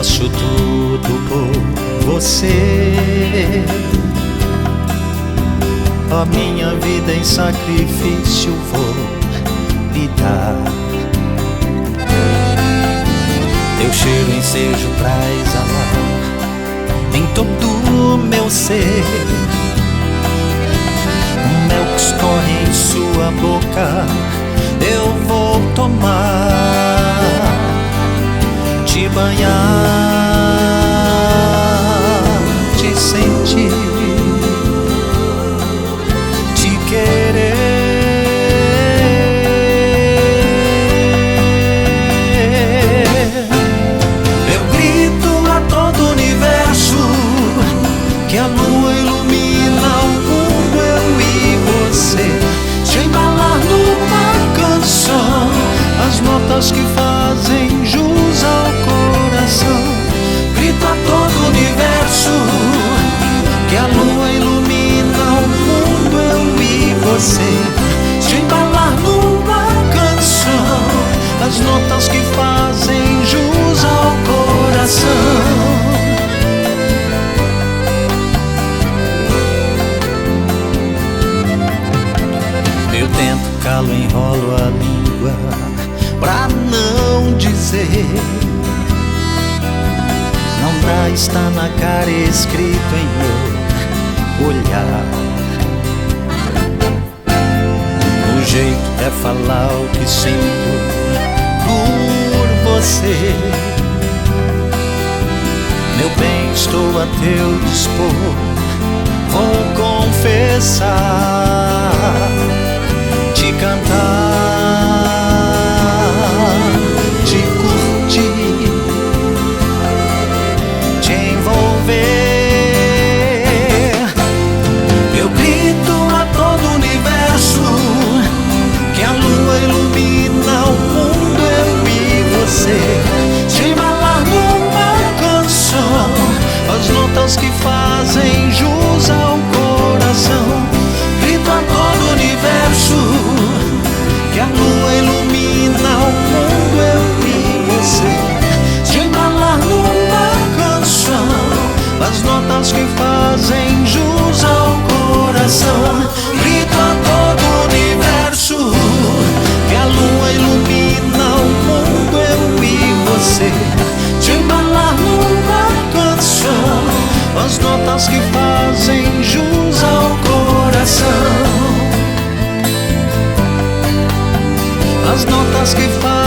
faço tudo por você. A minha vida em sacrifício vou lhe dar. Teu cheiro ensejo pra exalar em todo o meu ser. O mel que escorre em sua boca eu vou tomar, te banhar, te sentir, te querer. Eu grito a todo o universo que a lua ilumina o mundo, eu e você, te embalar numa canção, as notas que fazem jus ao coração. Grito a todo o universo que a lua ilumina o mundo, eu e você, te embalar numa canção, as notas que fazem jus ao coração. Eu tento, calo, enrolo a língua pra não dizer. Não dá, está na cara, escrito em meu olhar. O jeito é falar o que sinto por você. Meu bem, estou a teu dispor, vou confessar, te cantar, te curtir, te envolver. Eu grito a todo o universo que a lua ilumina o mundo, eu e você, te embalar numa canção, as notas que fazem jus ao coração. Grito a todo o universo que a lua ilumina o mundo, eu e você, te embalar numa canção, as notas que fazem jus ao coração. Grito a todo o universo que a lua ilumina o mundo, eu e você, te embalar numa canção, as notas que fazem jus ao coração, as notas que fazem